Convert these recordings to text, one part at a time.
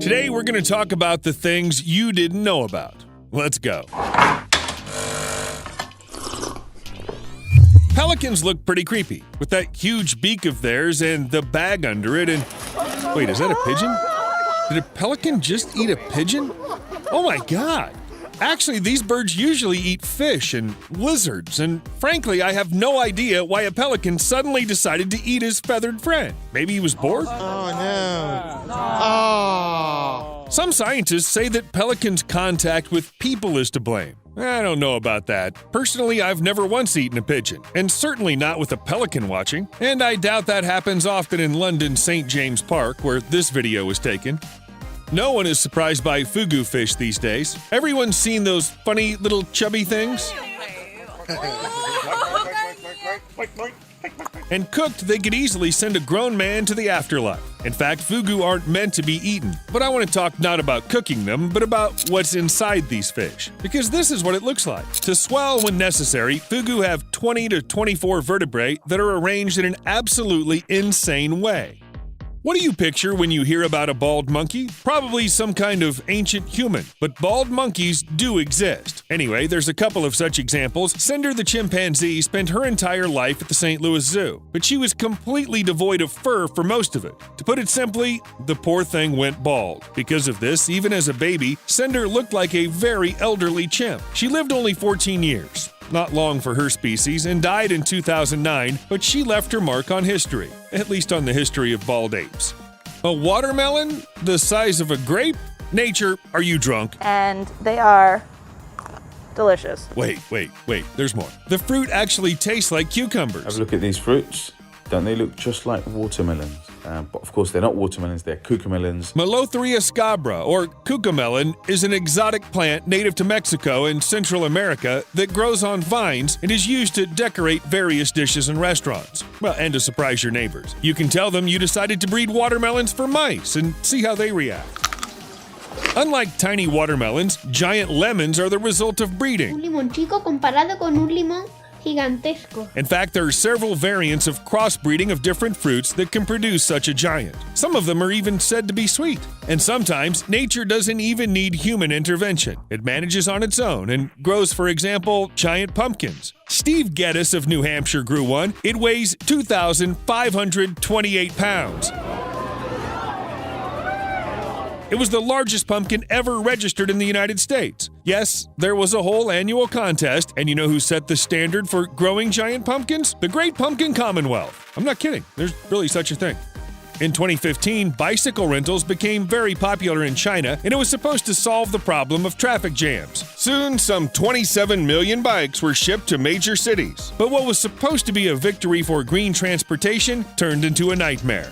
Today we're going to talk about the things you didn't know about. Let's go. Pelicans look pretty creepy, with that huge beak of theirs and the bag under it and... Wait, is that a pigeon? Did a pelican just eat a pigeon? Oh my god! Actually, these birds usually eat fish and lizards, and frankly, I have no idea why a pelican suddenly decided to eat his feathered friend. Maybe he was bored? Oh no. Oh. Some scientists say that pelicans' contact with people is to blame. I don't know about that. Personally, I've never once eaten a pigeon, and certainly not with a pelican watching, and I doubt that happens often in London's St. James Park, where this video was taken. No one is surprised by fugu fish these days. Everyone's seen those funny little chubby things. And cooked, they could easily send a grown man to the afterlife. In fact, fugu aren't meant to be eaten. But I want to talk not about cooking them, but about what's inside these fish. Because this is what it looks like. To swallow when necessary, fugu have 20 to 24 vertebrae that are arranged in an absolutely insane way. What do you picture when you hear about a bald monkey? Probably some kind of ancient human, but bald monkeys do exist. Anyway, there's a couple of such examples. Cinder the chimpanzee spent her entire life at the St. Louis Zoo, but she was completely devoid of fur for most of it. To put it simply, the poor thing went bald. Because of this, even as a baby, Cinder looked like a very elderly chimp. She lived only 14 years. Not long for her species, and died in 2009, but she left her mark on history, at least on the history of bald apes. A watermelon? The size of a grape? Nature, are you drunk? And they are delicious. Wait, there's more. The fruit actually tastes like cucumbers. Have a look at these fruits. Don't they look just like watermelons? But of course, they're not watermelons, they're cucamelons. Melotheria scabra, or cucamelon, is an exotic plant native to Mexico and Central America that grows on vines and is used to decorate various dishes in restaurants. Well, and to surprise your neighbors. You can tell them you decided to breed watermelons for mice and see how they react. Unlike tiny watermelons, giant lemons are the result of breeding. Un limón chico comparado con un limón gigantesco. In fact, there are several variants of crossbreeding of different fruits that can produce such a giant. Some of them are even said to be sweet. And sometimes, nature doesn't even need human intervention. It manages on its own and grows, for example, giant pumpkins. Steve Geddes of New Hampshire grew one. It weighs 2,528 pounds. It was the largest pumpkin ever registered in the United States. Yes, there was a whole annual contest, and you know who set the standard for growing giant pumpkins? The Great Pumpkin Commonwealth. I'm not kidding, there's really such a thing. In 2015, bicycle rentals became very popular in China, and it was supposed to solve the problem of traffic jams. Soon, some 27 million bikes were shipped to major cities. But what was supposed to be a victory for green transportation turned into a nightmare.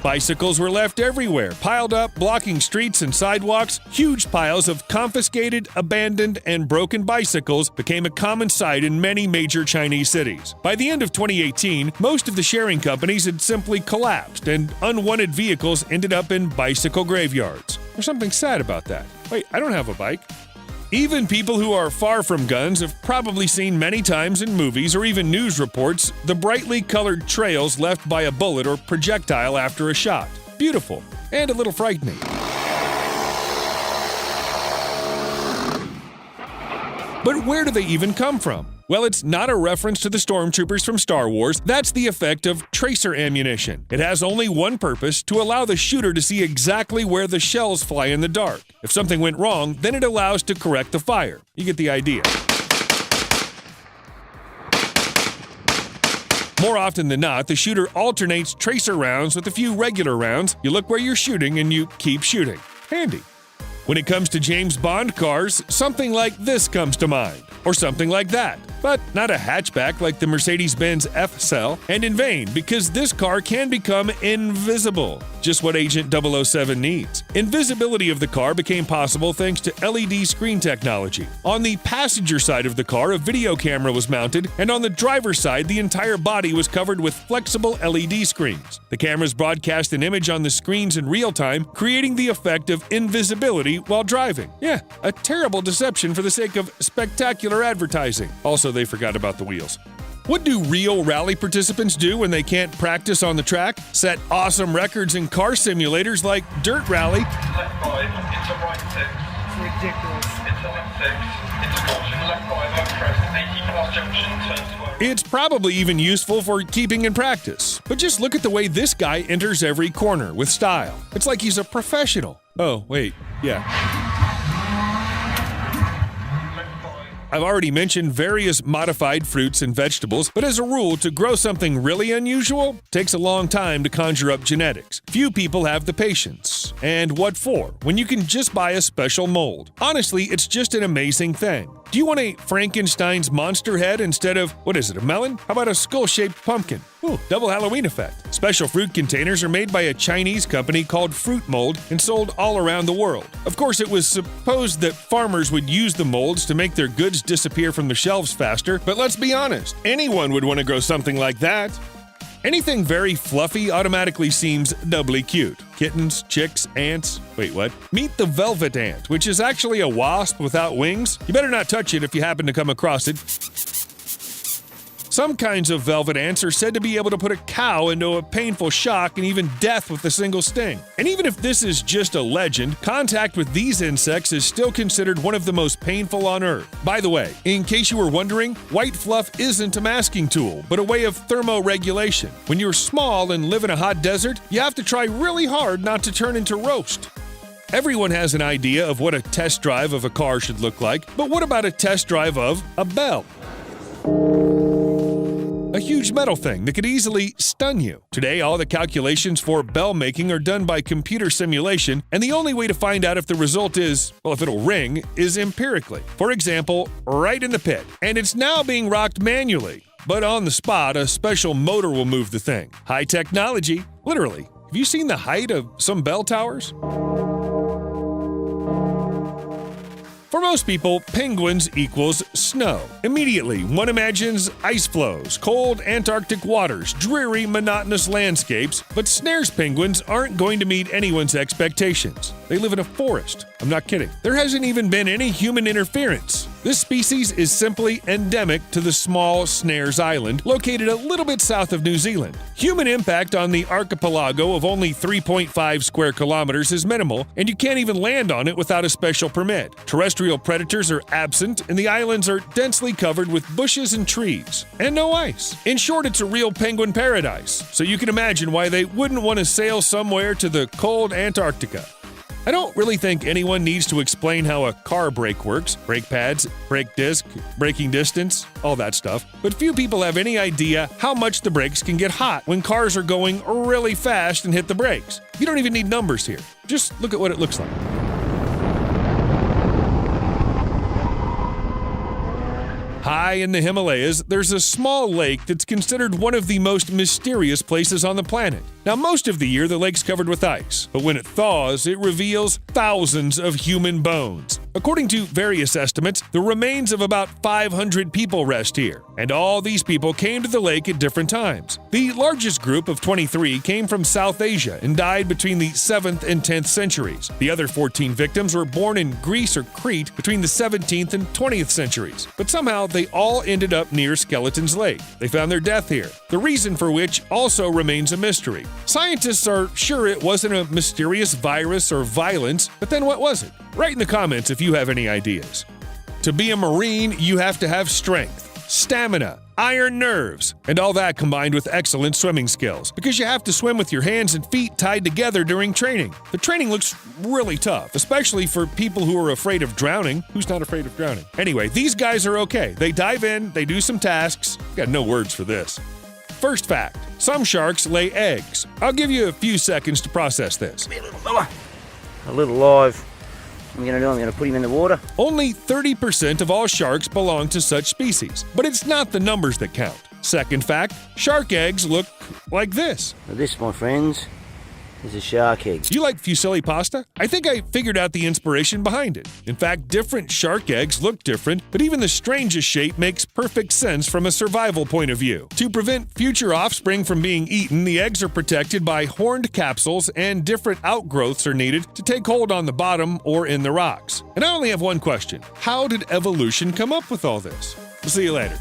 Bicycles were left everywhere, piled up, blocking streets and sidewalks. Huge piles of confiscated, abandoned, and broken bicycles became a common sight in many major Chinese cities. By the end of 2018, most of the sharing companies had simply collapsed, and unwanted vehicles ended up in bicycle graveyards. There's something sad about that. Wait, I don't have a bike. Even people who are far from guns have probably seen many times in movies or even news reports the brightly colored trails left by a bullet or projectile after a shot. Beautiful, and a little frightening. But where do they even come from? Well, it's not a reference to the stormtroopers from Star Wars. That's the effect of tracer ammunition. It has only one purpose: to allow the shooter to see exactly where the shells fly in the dark. If something went wrong, then it allows to correct the fire. You get the idea. More often than not, the shooter alternates tracer rounds with a few regular rounds. You look where you're shooting and you keep shooting. Handy. When it comes to James Bond cars, something like this comes to mind, or something like that. But not a hatchback like the Mercedes-Benz F-Cell, and in vain, because this car can become invisible. Just what Agent 007 needs. Invisibility of the car became possible thanks to LED screen technology. On the passenger side of the car, a video camera was mounted, and on the driver's side, the entire body was covered with flexible LED screens. The cameras broadcast an image on the screens in real time, creating the effect of invisibility while driving. Yeah, a terrible deception for the sake of spectacular advertising. Also, they forgot about the wheels. What do real rally participants do when they can't practice on the track? Set awesome records in car simulators like Dirt Rally, Left 5, into right 6. It's ridiculous. Into left 6, into caution, left 5, over crest, 80 plus junction, turn 12. It's probably even useful for keeping in practice. But just look at the way this guy enters every corner with style. It's like he's a professional. Oh, wait, yeah. I've already mentioned various modified fruits and vegetables, but as a rule, to grow something really unusual takes a long time to conjure up genetics. Few people have the patience. And what for, when you can just buy a special mold? Honestly, it's just an amazing thing. Do you want a Frankenstein's monster head instead of, what is it, a melon? How about a skull-shaped pumpkin? Ooh, double Halloween effect. Special fruit containers are made by a Chinese company called Fruit Mold and sold all around the world. Of course, it was supposed that farmers would use the molds to make their goods disappear from the shelves faster, but let's be honest, anyone would want to grow something like that. Anything very fluffy automatically seems doubly cute. Kittens, chicks, ants. Wait, what? Meet the velvet ant, which is actually a wasp without wings. You better not touch it if you happen to come across it. Some kinds of velvet ants are said to be able to put a cow into a painful shock and even death with a single sting. And even if this is just a legend, contact with these insects is still considered one of the most painful on Earth. By the way, in case you were wondering, white fluff isn't a masking tool, but a way of thermoregulation. When you're small and live in a hot desert, you have to try really hard not to turn into roast. Everyone has an idea of what a test drive of a car should look like, but what about a test drive of a bell? A huge metal thing that could easily stun you. Today, all the calculations for bell making are done by computer simulation, and the only way to find out if the result is, well, if it'll ring, is empirically. For example, right in the pit. And it's now being rocked manually. But on the spot, a special motor will move the thing. High technology, literally. Have you seen the height of some bell towers? For most people, penguins equals snow. Immediately, one imagines ice floes, cold Antarctic waters, dreary, monotonous landscapes, but Snare's penguins aren't going to meet anyone's expectations. They live in a forest. I'm not kidding. There hasn't even been any human interference. This species is simply endemic to the small Snares Island, located a little bit south of New Zealand. Human impact on the archipelago of only 3.5 square kilometers is minimal, and you can't even land on it without a special permit. Terrestrial predators are absent, and the islands are densely covered with bushes and trees. And no ice. In short, it's a real penguin paradise, so you can imagine why they wouldn't want to sail somewhere to the cold Antarctica. I don't really think anyone needs to explain how a car brake works. Brake pads, brake disc, braking distance, all that stuff. But few people have any idea how much the brakes can get hot when cars are going really fast and hit the brakes. You don't even need numbers here. Just look at what it looks like. High in the Himalayas, there's a small lake that's considered one of the most mysterious places on the planet. Now, most of the year, the lake's covered with ice, but when it thaws, it reveals thousands of human bones. According to various estimates, the remains of about 500 people rest here, and all these people came to the lake at different times. The largest group of 23 came from South Asia and died between the 7th and 10th centuries. The other 14 victims were born in Greece or Crete between the 17th and 20th centuries, but somehow they all ended up near Skeleton's Lake. They found their death here, the reason for which also remains a mystery. Scientists are sure it wasn't a mysterious virus or violence, but then what was it? Write in the comments if you have any ideas. To be a Marine, you have to have strength, stamina, iron nerves, and all that combined with excellent swimming skills, because you have to swim with your hands and feet tied together during training. The training looks really tough, especially for people who are afraid of drowning. Who's not afraid of drowning? Anyway, these guys are okay. They dive in, they do some tasks. Got no words for this. First fact, some sharks lay eggs. I'll give you a few seconds to process this. A little live. What I'm going to put him in the water. Only 30% of all sharks belong to such species, but it's not the numbers that count. Second fact, shark eggs look like this. Now this, my friends, is a shark egg. Do you like fusilli pasta? I think I figured out the inspiration behind it. In fact, different shark eggs look different, but even the strangest shape makes perfect sense from a survival point of view. To prevent future offspring from being eaten, the eggs are protected by horned capsules, and different outgrowths are needed to take hold on the bottom or in the rocks. And I only have one question. How did evolution come up with all this? We'll see you later.